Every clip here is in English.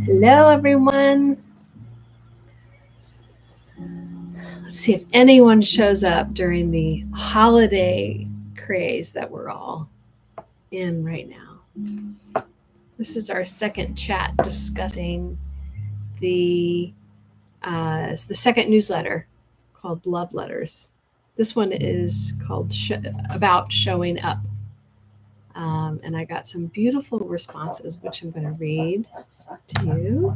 Hello, everyone. Let's see if anyone shows up during the holiday craze that we're all in right now. This is our second chat discussing the the second newsletter called Love Letters. This one is called About Showing Up. And I got some beautiful responses, which I'm going to read to you.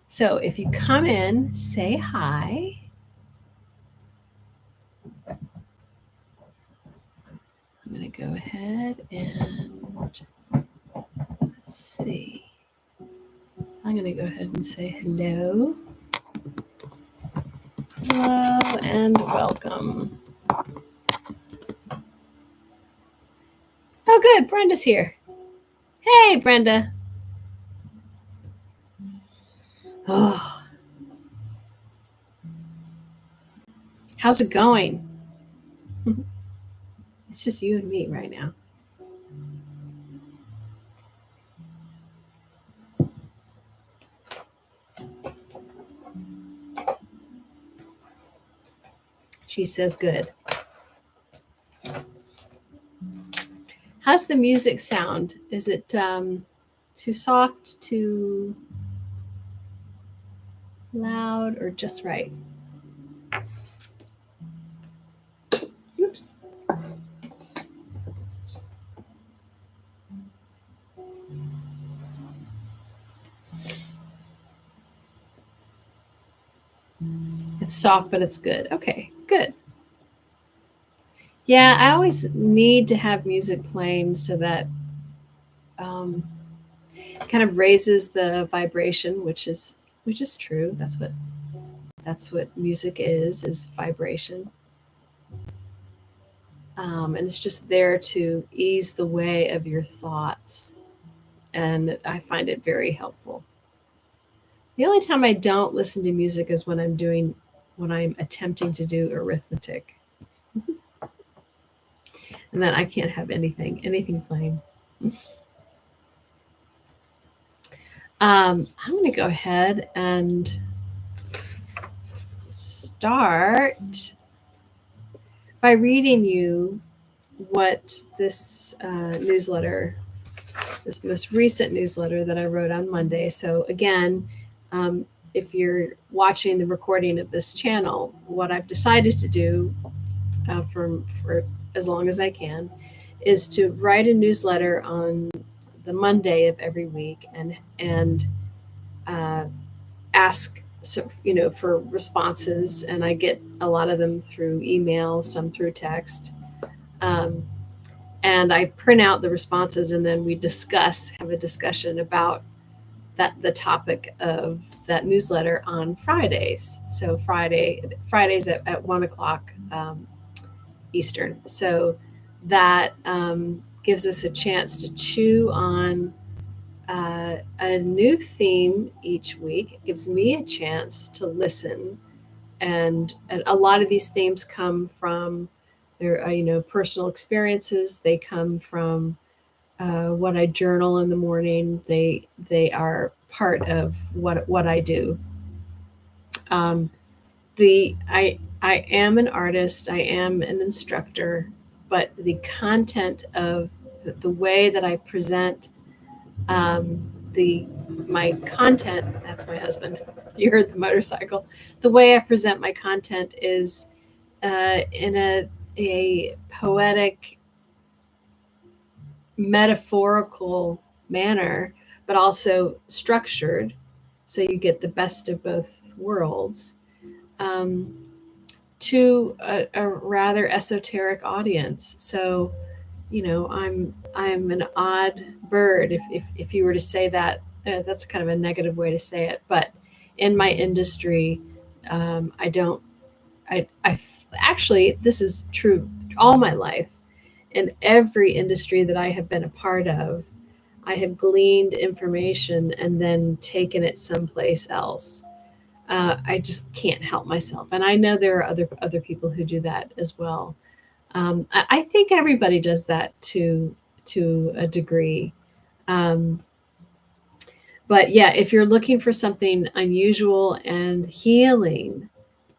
So if you come in, say hi. I'm going to go ahead and let's see. I'm going to go ahead and say hello. Hello and welcome. Oh, good. Brenda's here. Hey, Brenda. Oh, how's it going? It's just you and me right now. She says good. How's the music sound? Is it too soft, too loud, or just right? Oops. It's soft, but it's good. Okay, good. Yeah, I always need to have music playing so that kind of raises the vibration, which is true. That's what music is vibration. And it's just there to ease the way of your thoughts, and I find it very helpful. The only time I don't listen to music is when I'm attempting to do arithmetic, and then I can't have anything playing. I'm going to go ahead and start by reading you what this this most recent newsletter that I wrote on Monday. So again, if you're watching the recording of this channel, what I've decided to do for as long as I can is to write a newsletter on the Monday of every week and ask for responses, and I get a lot of them through email, some through text. And I print out the responses, and then we have a discussion about the topic of that newsletter on Fridays. So Fridays at 1:00 Eastern. So that gives us a chance to chew on a new theme each week. It gives me a chance to listen, and a lot of these themes come from their personal experiences. They come from what I journal in the morning. They are part of what I do. I am an artist. I am an instructor, but the content of the way that I present my content. That's my husband. You heard the motorcycle. The way I present my content is in a poetic, metaphorical manner, but also structured, so you get the best of both worlds, to a rather esoteric audience. So, I'm an odd bird. If you were to say that, that's kind of a negative way to say it. But in my industry, I don't. Actually, this is true all my life. In every industry that I have been a part of, I have gleaned information and then taken it someplace else. I just can't help myself, and I know there are other people who do that as well. I think everybody does that to a degree. But yeah, if you're looking for something unusual and healing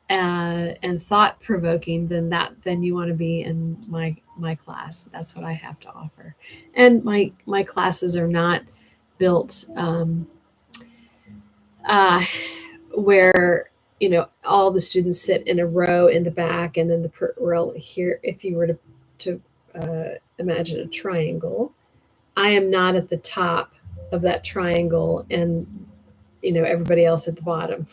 and thought provoking, then you want to be in my class. That's what I have to offer. And my classes are not built where all the students sit in a row in the back, and then the row here. If you were to imagine a triangle, I am not at the top of that triangle, and everybody else at the bottom.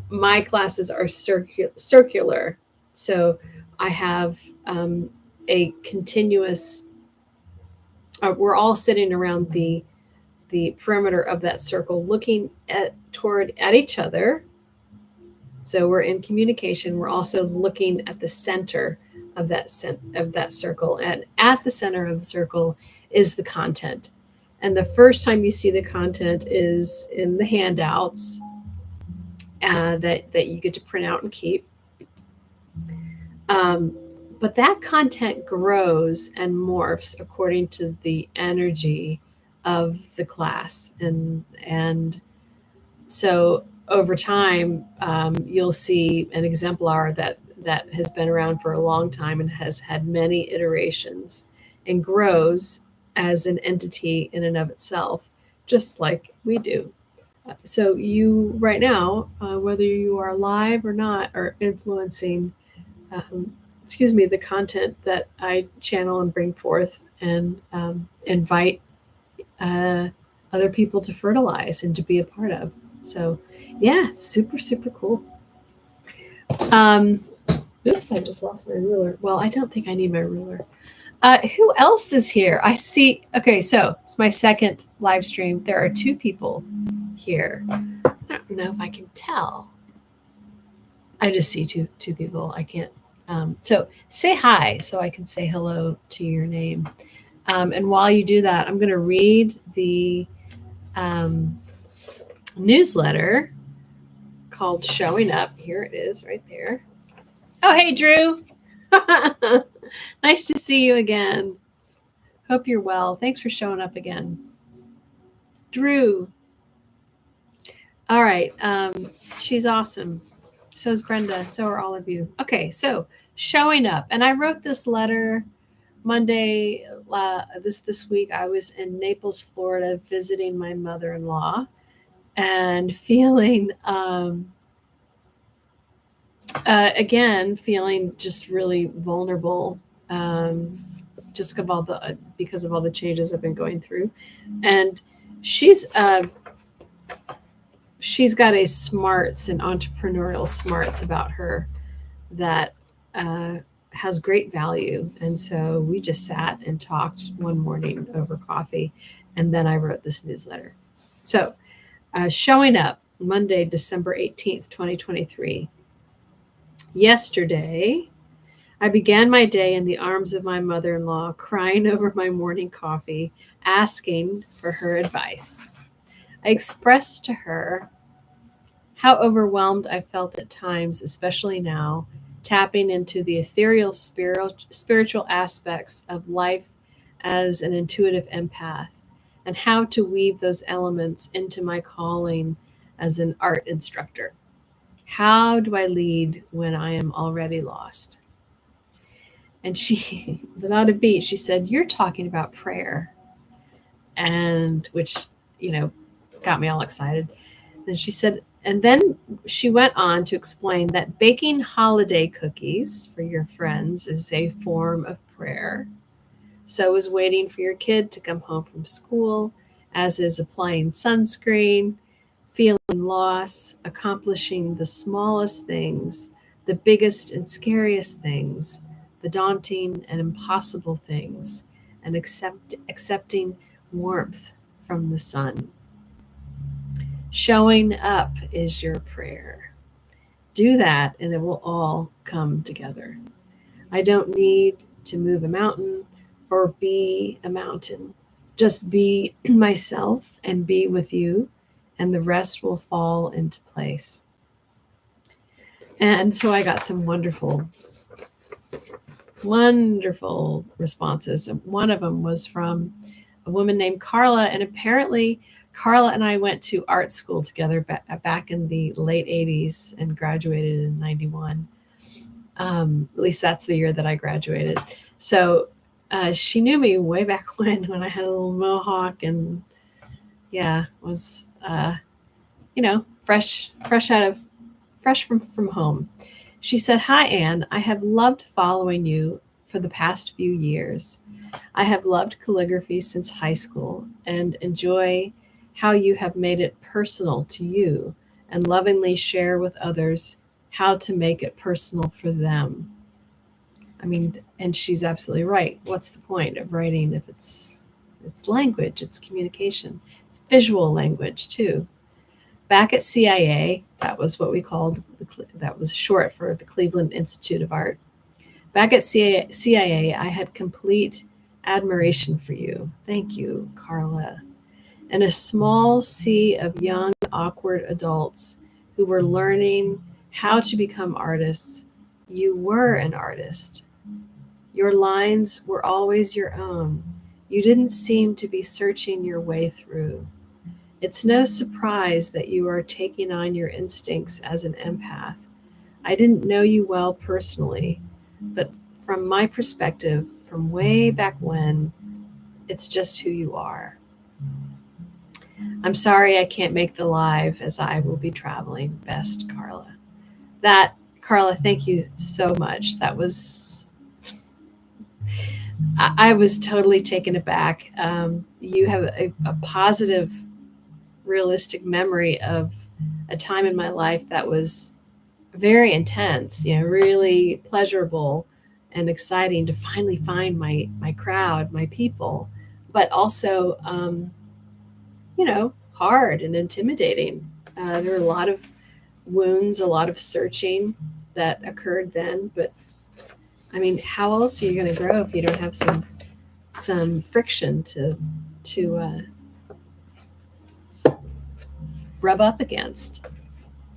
My classes are circular, so I have a continuous. We're all sitting around the perimeter of that circle, looking at each other. So we're in communication. We're also looking at the center of that circle, and at the center of the circle is the content. And the first time you see the content is in the handouts that you get to print out and keep. But that content grows and morphs according to the energy of the class, and so over time, you'll see an exemplar that has been around for a long time and has had many iterations and grows as an entity in and of itself, just like we do. So you right now, whether you are live or not, are influencing, the content that I channel and bring forth, and invite other people to fertilize and to be a part of. So yeah, it's super, super cool. Oops, I just lost my ruler. Well, I don't think I need my ruler. Who else is here? I see. Okay, so it's my second live stream. There are two people here. I don't know if I can tell. I just see two people. I can't. So say hi so I can say hello to your name. And while you do that, I'm going to read the newsletter called Showing Up. Here it is right there. Oh, hey, Drew. Nice to see you again. Hope you're well. Thanks for showing up again. Drew. All right. She's awesome. So is Brenda. So are all of you. Okay, so Showing Up. And I wrote this letter Monday this week. I was in Naples, Florida, visiting my mother-in-law and feeling again, feeling just really vulnerable, just because of all the changes I've been going through. And she's got a smarts and entrepreneurial smarts about her that has great value. And so we just sat and talked one morning over coffee, and then I wrote this newsletter. So Showing Up, Monday, December 18th, 2023. Yesterday, I began my day in the arms of my mother-in-law, crying over my morning coffee, asking for her advice. I expressed to her how overwhelmed I felt at times, especially now, tapping into the ethereal spiritual aspects of life as an intuitive empath, and how to weave those elements into my calling as an art instructor. How do I lead when I am already lost? And she, without a beat, she said, "You're talking about prayer." And which, got me all excited. And she said, and then she went on to explain that baking holiday cookies for your friends is a form of prayer. So is waiting for your kid to come home from school, as is applying sunscreen, feeling loss, accomplishing the smallest things, the biggest and scariest things, the daunting and impossible things, and accepting warmth from the sun. Showing up is your prayer. Do that and it will all come together. I don't need to move a mountain or be a mountain. Just be myself and be with you, and the rest will fall into place. And so I got some wonderful wonderful responses. And one of them was from a woman named Carla, and apparently Carla and I went to art school together back in the late 80s and graduated in 91. At least that's the year that I graduated. So she knew me way back when I had a little mohawk and yeah, was fresh from home. She said, "Hi Anne, I have loved following you for the past few years. I have loved calligraphy since high school and enjoy how you have made it personal to you and lovingly share with others how to make it personal for them." I mean, and she's absolutely right. What's the point of writing if it's language, it's communication, it's visual language too. Back at CIA, that was what we called that was short for the Cleveland Institute of Art. Back at CIA, I had complete admiration for you. Thank you, Carla. And a small sea of young, awkward adults who were learning how to become artists. You were an artist. Your lines were always your own. You didn't seem to be searching your way through. It's no surprise that you are taking on your instincts as an empath. I didn't know you well personally, but from my perspective, from way back when, it's just who you are. I'm sorry I can't make the live as I will be traveling. Best, Carla. Carla, thank you so much. That was, I was totally taken aback. You have a positive, realistic memory of a time in my life that was very intense, really pleasurable and exciting to finally find my crowd, my people, but also hard and intimidating. There were a lot of wounds, a lot of searching that occurred then. But I mean, how else are you going to grow if you don't have some friction to rub up against?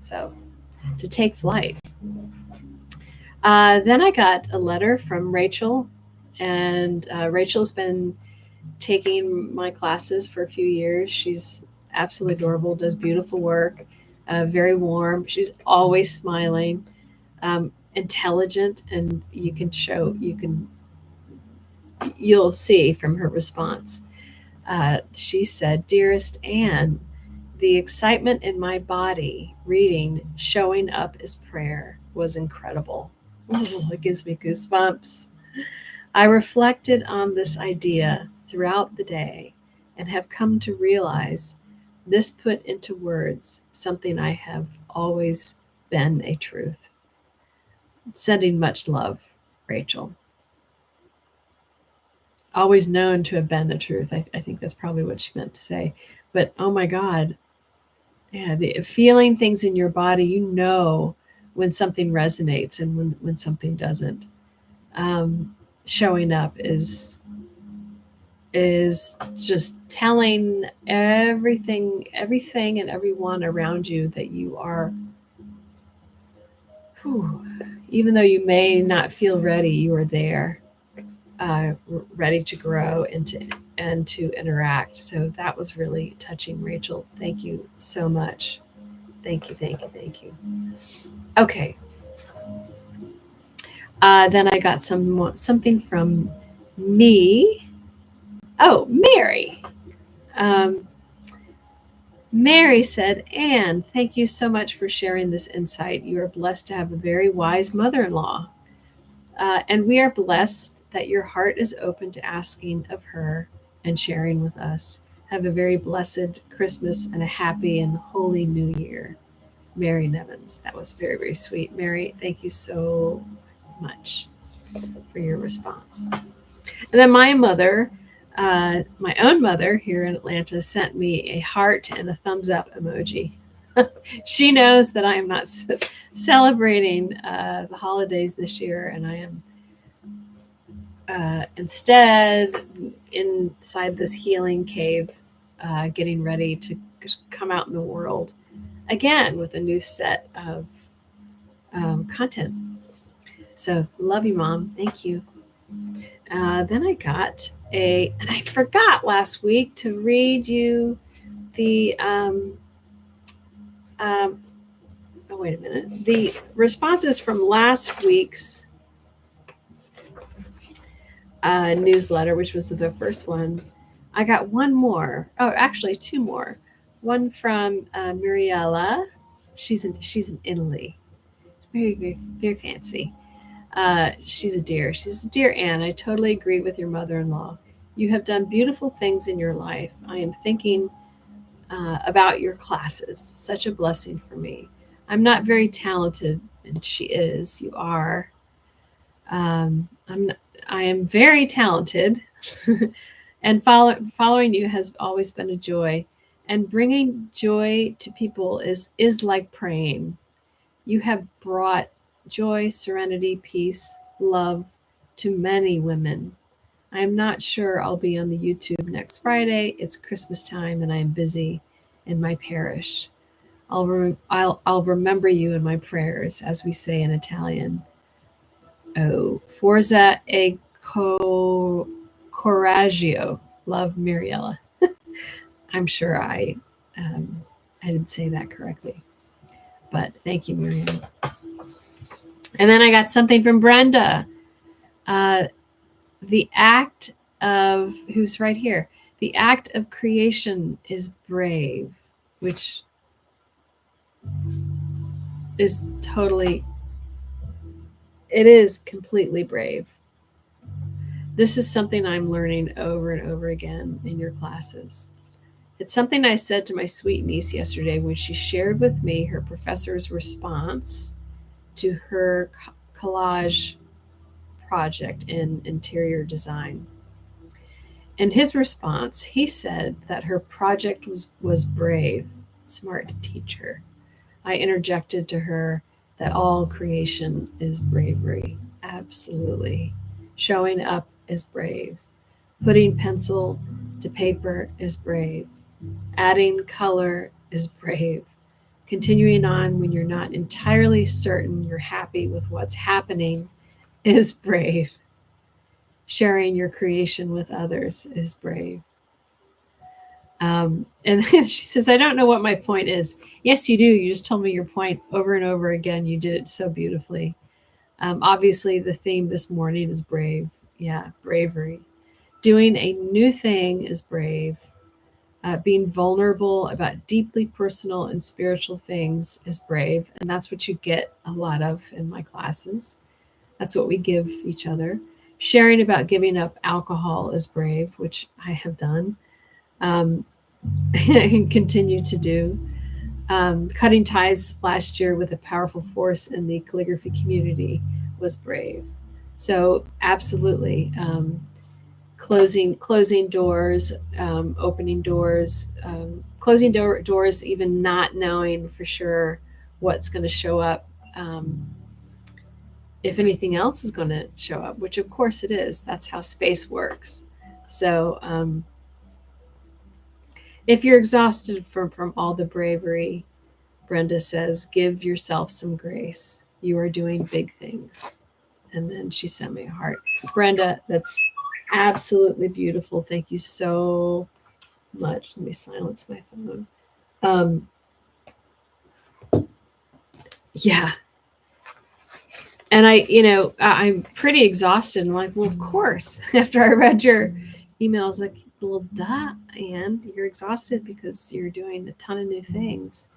So to take flight. Then I got a letter from Rachel, and Rachel's been taking my classes for a few years. She's absolutely adorable, does beautiful work, very warm. She's always smiling, intelligent, and you'll see from her response. She said, "Dearest Anne, the excitement in my body reading Showing Up as Prayer was incredible." Ooh, it gives me goosebumps. I reflected on this idea throughout the day and have come to realize this put into words something I have always been a truth. Sending much love, Rachel. Always known to have been a truth. I think that's probably what she meant to say. But oh my God, yeah, the feeling things in your body, when something resonates and when something doesn't. Showing up is just telling everything and everyone around you that you are, even though you may not feel ready, you are there, ready to grow and to interact. So that was really touching, Rachel. Thank you so much. Thank you. Okay. Then I got something from me. Oh, Mary. Um, Mary said, "Anne, thank you so much for sharing this insight. You are blessed to have a very wise mother in law. And we are blessed that your heart is open to asking of her and sharing with us. Have a very blessed Christmas and a happy and holy New Year." Mary Nevins. That was very, very sweet. Mary, thank you so much for your response. And then my own mother here in Atlanta, sent me a heart and a thumbs up emoji. She knows that I am not celebrating the holidays this year, and I am instead inside this healing cave, getting ready to come out in the world again with a new set of content. So love you, Mom. Thank you. Then I got and I forgot last week to read you the, um, oh, wait a minute, the responses from last week's newsletter, which was the first one. I got one more. Oh, actually, two more. One from Muriella. She's in Italy. Very, very, very fancy. She's a dear. She's a dear Anne. I totally agree with your mother-in-law. You have done beautiful things in your life. I am thinking about your classes. Such a blessing for me. I'm not very talented, and she is. You are. I am very talented, and following you has always been a joy. And bringing joy to people is like praying. You have brought joy, serenity, peace, love to many women. I am not sure I'll be on the YouTube next Friday. It's Christmas time and I am busy in my parish. I'll remember you in my prayers, as we say in Italian. Oh, Forza e Coraggio. Love, Muriella. I'm sure I didn't say that correctly, but thank you, Miriam. And then I got something from Brenda. The act of, who's right here, the act of creation is brave, which is totally, it is completely brave. This is something I'm learning over and over again in your classes. It's something I said to my sweet niece yesterday when she shared with me her professor's response to her collage project in interior design. In his response, he said that her project was brave. Smart teacher. I interjected to her that all creation is bravery. Absolutely. Showing up is brave. Putting pencil to paper is brave. Adding color is brave. Continuing on when you're not entirely certain you're happy with what's happening is brave. Sharing your creation with others is brave. And then she says, I don't know what my point is. Yes, you do. You just told me your point over and over again. You did it so beautifully. Obviously, the theme this morning is brave. Yeah, bravery. Doing a new thing is brave. Being vulnerable about deeply personal and spiritual things is brave. And that's what you get a lot of in my classes. That's what we give each other. Sharing about giving up alcohol is brave, which I have done and continue to do. Cutting ties last year with a powerful force in the calligraphy community was brave. So absolutely, closing doors, opening doors, closing doors, even not knowing for sure what's going to show up. If anything else is going to show up, which of course it is. That's how space works. So if you're exhausted from all the bravery, Brenda says, give yourself some grace. You are doing big things. And then she sent me a heart. Brenda, that's absolutely beautiful. Thank you so much. Let me silence my phone. Yeah. And I'm pretty exhausted. I'm like, well, of course. After I read your email, I was like, well, duh, Anne, you're exhausted because you're doing a ton of new things.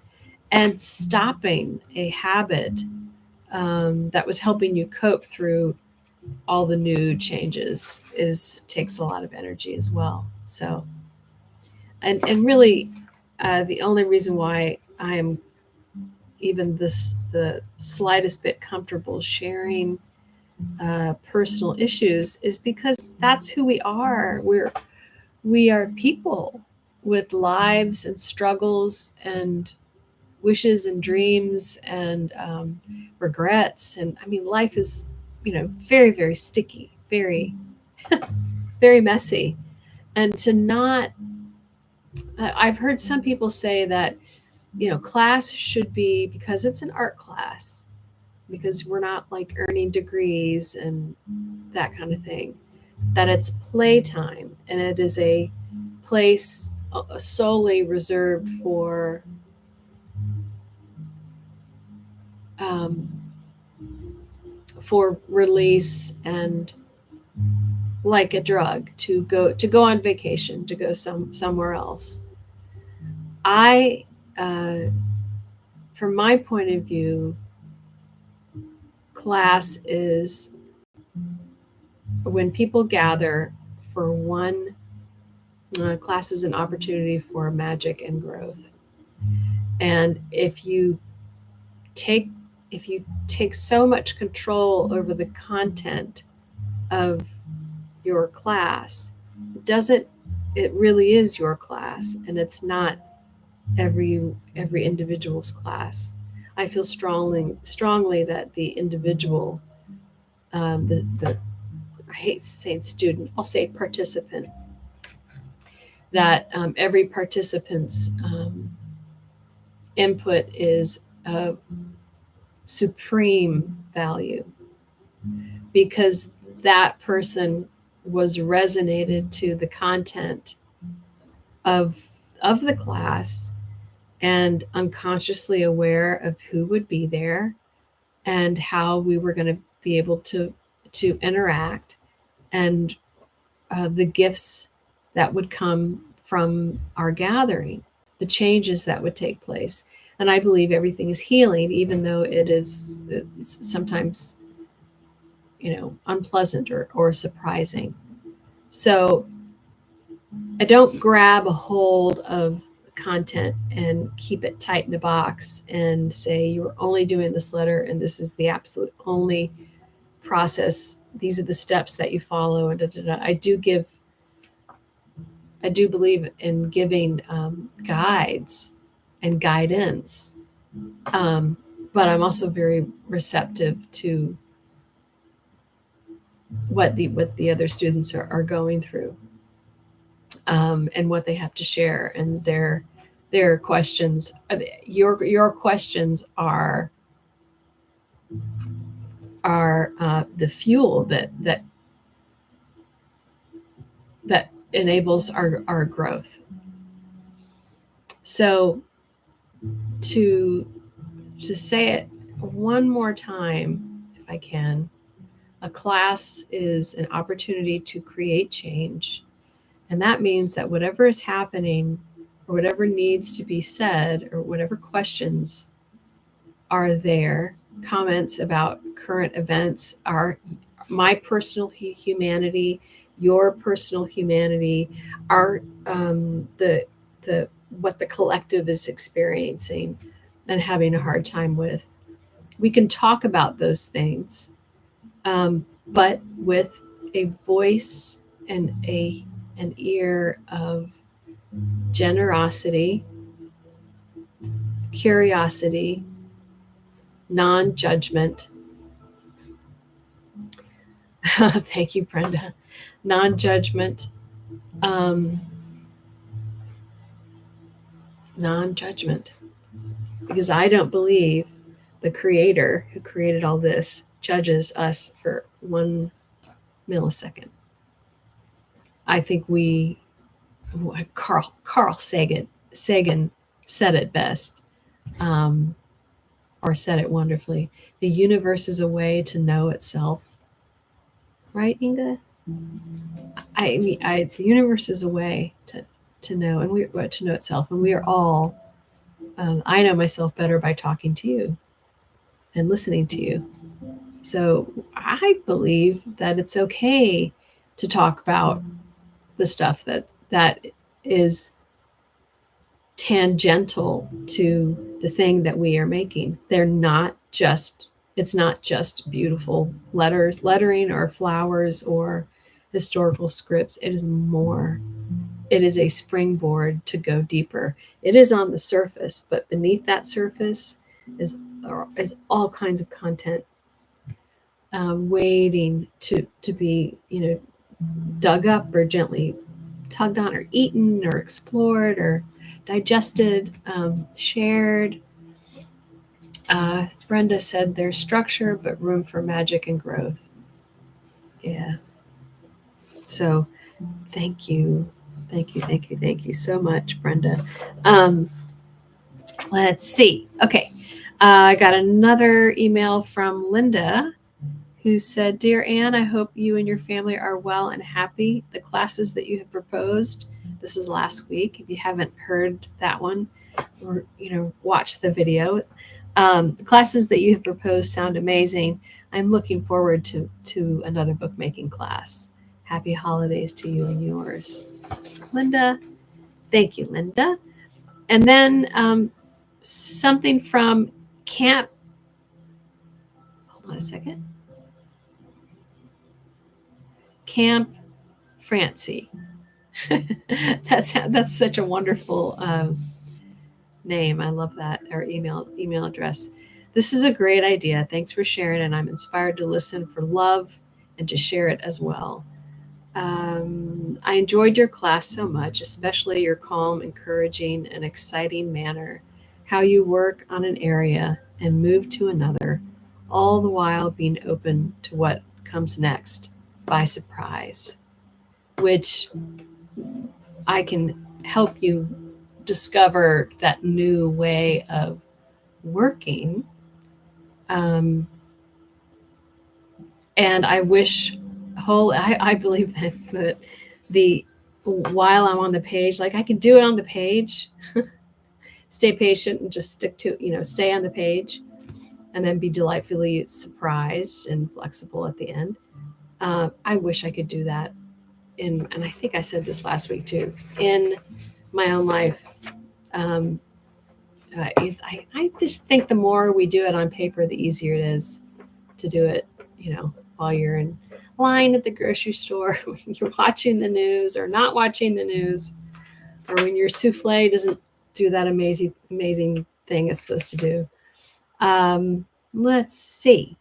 And stopping a habit that was helping you cope through all the new changes takes a lot of energy as well. So, and really, the only reason why I am even the slightest bit comfortable sharing personal issues is because that's who we are. We are people with lives and struggles and wishes and dreams and regrets. And I mean, life is, very, very sticky, very, very messy. And to not, I've heard some people say that, class should be, because it's an art class, because we're not like earning degrees and that kind of thing, that it's playtime and it is a place solely reserved um, for release and like a drug to go on vacation, to go somewhere else. I From my point of view, class is when people gather for one. Class is an opportunity for magic and growth. And take if you take so much control over the content of your class, it really is your class, and it's not every individual's class. I feel strongly that the individual, the I hate saying student, I'll say participant, that every participant's input is of supreme value, because that person was resonated to the content of the class and unconsciously aware of who would be there and how we were going to be able to interact, and the gifts that would come from our gathering, the changes that would take place. And I believe everything is healing, even though it's sometimes, unpleasant or surprising. So I don't grab a hold of content and keep it tight in a box and say, you're only doing this letter and this is the absolute only process. These are the steps that you follow. And I do believe in giving guides and guidance, but I'm also very receptive to what the other students are going through, and what they have to share, and their questions. Your questions are the fuel that enables our growth. So to say it one more time, if I can, a class is an opportunity to create change. And that means that whatever is happening or whatever needs to be said or whatever questions are there, comments about current events, are my personal humanity, your personal humanity, our the what the collective is experiencing and having a hard time with. We can talk about those things, but with a voice and an ear of generosity, curiosity, non-judgment. Thank you, Brenda. Non-judgment, non-judgment, because I don't believe the creator who created all this judges us for 1 millisecond. I think Carl Sagan said it best, or said it wonderfully. The universe is a way to know itself. Right, Inga? The universe is a way to know, and to know itself, and we are all. I know myself better by talking to you and listening to you. So I believe that it's okay to talk about the stuff that is tangential to the thing that we are making. It's not just beautiful lettering or flowers or historical scripts. It is more. It is a springboard to go deeper. It is on the surface, but beneath that surface is all kinds of content, waiting to be dug up or gently tugged on or eaten or explored or digested, shared. Brenda said there's structure, but room for magic and growth. Yeah. So thank you. Thank you so much, Brenda. Um, let's see. Okay. I got another email from Linda who said, Dear Anne, I hope you and your family are well and happy. The classes that you have proposed, this is last week. If you haven't heard that one, or watch the video. The classes that you have proposed sound amazing. I'm looking forward to another bookmaking class. Happy holidays to you and yours. Linda. Thank you, Linda. And then something from Camp. Hold on a second. Camp Francie. That's such a wonderful name. I love that. Or email address. This is a great idea. Thanks for sharing, and I'm inspired to listen for love and to share it as well. I enjoyed your class so much, especially your calm, encouraging, and exciting manner. How you work on an area and move to another, all the while being open to what comes next by surprise, which I can help you discover that new way of working. And I wish I believe that the while I'm on the page, like I can do it on the page, stay patient and just stay on the page and then be delightfully surprised and flexible at the end. I wish I could do that and I think I said this last week too, in my own life. I just think the more we do it on paper, the easier it is to do it, while you're in line at the grocery store, when you're watching the news or not watching the news, or when your souffle doesn't do that amazing thing it's supposed to do. Let's see.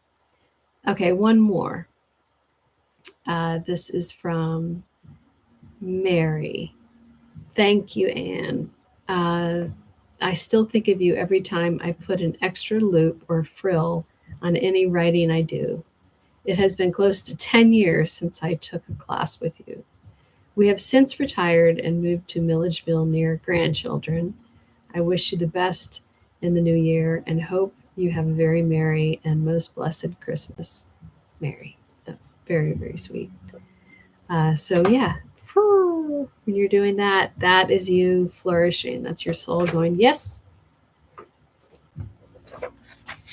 Okay, one more. This is from Mary. Thank you, Anne. I still think of you every time I put an extra loop or frill on any writing I do. It has been close to 10 years since I took a class with you. We have since retired and moved to Milledgeville near grandchildren. I wish you the best in the new year and hope you have a very merry and most blessed Christmas. Mary. That's very, very sweet. So yeah, when you're doing that, that is you flourishing. That's your soul going, yes,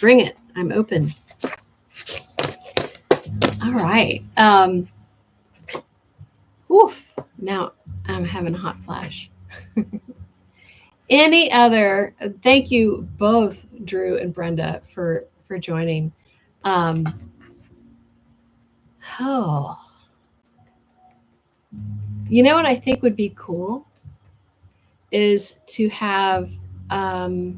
bring it. I'm open. All right. Oof. Now I'm having a hot flash. Any other? Thank you both, Drew and Brenda, for joining. Oh, you know what I think would be cool is to have a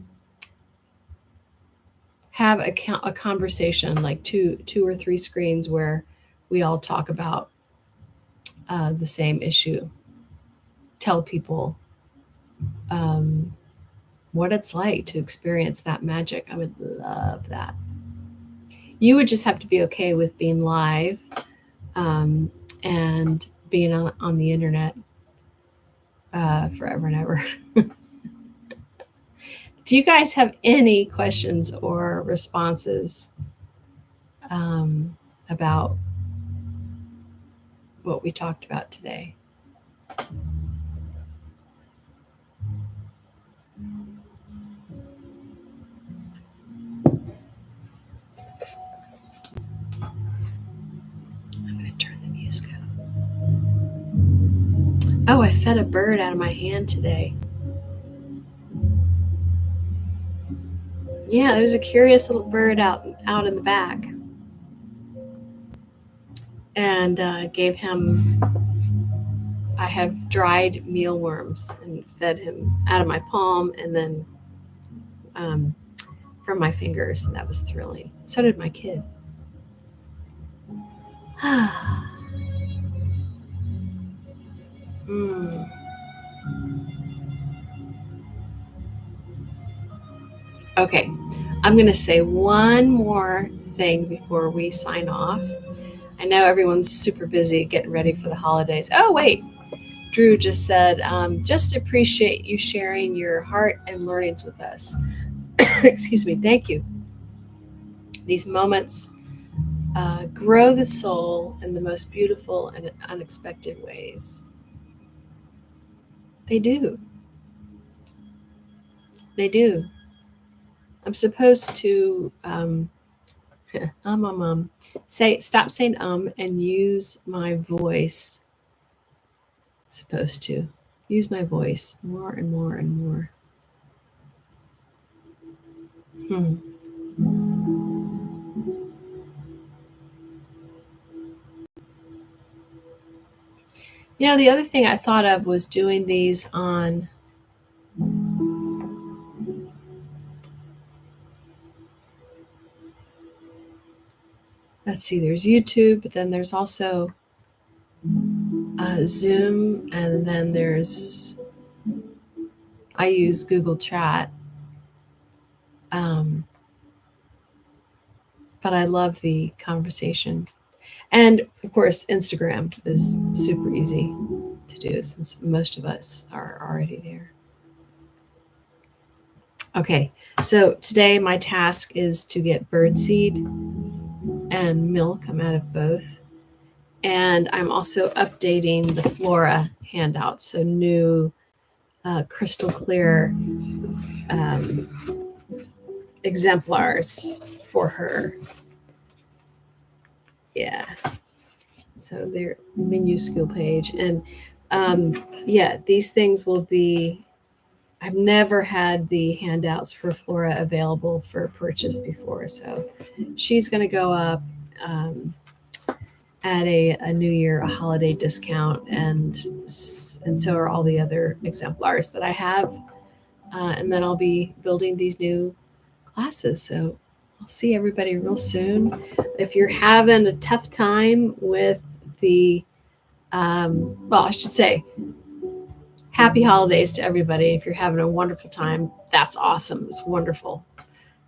conversation, like two or three screens where we all talk about the same issue. Tell people what it's like to experience that magic. I would love that. You would just have to be okay with being live and being on the internet forever and ever. Do you guys have any questions or responses about what we talked about today? I'm going to turn the music up. Oh, I fed a bird out of my hand today. Yeah, there's a curious little bird out in the back. And gave him, I have dried mealworms and fed him out of my palm and then from my fingers. And that was thrilling. So did my kid. Okay. I'm going to say one more thing before we sign off. I know everyone's super busy getting ready for the holidays. Oh, wait. Drew just said, just appreciate you sharing your heart and learnings with us. Excuse me. Thank you. These moments grow the soul in the most beautiful and unexpected ways. They do. They do. I'm supposed to say stop saying and use my voice. Supposed to use my voice more and more and more. You know, the other thing I thought of was doing these on let's see, there's YouTube, but then there's also Zoom, and then I use Google Chat. But I love the conversation. And of course, Instagram is super easy to do since most of us are already there. Okay, so today my task is to get birdseed and milk. I'm out of both. And I'm also updating the flora handout. So new crystal clear exemplars for her. Yeah. So they're minuscule page. And yeah, these things will be, I've never had the handouts for Flora available for purchase before. So she's going to go up at a New Year, a holiday discount. And so are all the other exemplars that I have. And then I'll be building these new classes. So I'll see everybody real soon. If you're having a tough time with the, well, I should say, happy holidays to everybody. If you're having a wonderful time, that's awesome. It's wonderful.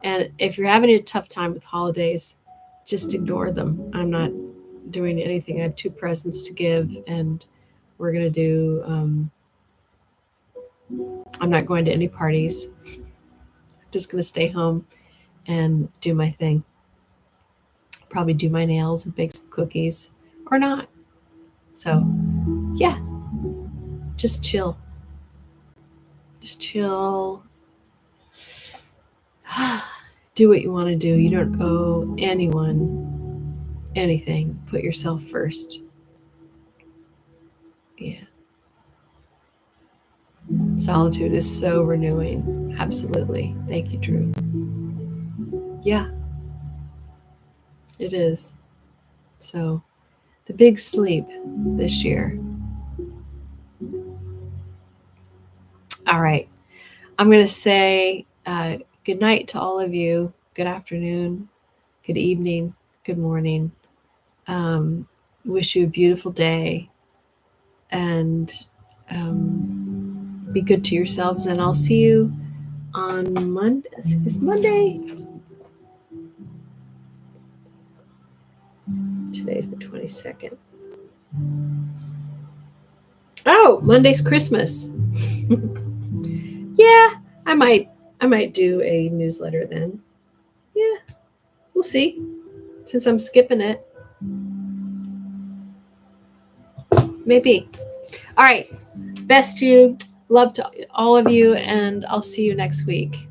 And if you're having a tough time with holidays, just ignore them. I'm not doing anything. I have 2 presents to give, and we're going to do, I'm not going to any parties. I'm just going to stay home and do my thing. Probably do my nails and bake some cookies or not. So, yeah, just chill. Just chill. Do what you want to do. You don't owe anyone anything. Put yourself first. Yeah. Solitude is so renewing. Absolutely. Thank you, Drew. Yeah, it is. So, the big sleep this year. All right. I'm going to say good night to all of you. Good afternoon, good evening, good morning. Wish you a beautiful day, and be good to yourselves. And I'll see you on Monday. Is Monday? Today's the 22nd. Oh, Monday's Christmas. Yeah, I might do a newsletter then. Yeah, we'll see. Since I'm skipping it. Maybe. All right. Best you. Love to all of you, and I'll see you next week.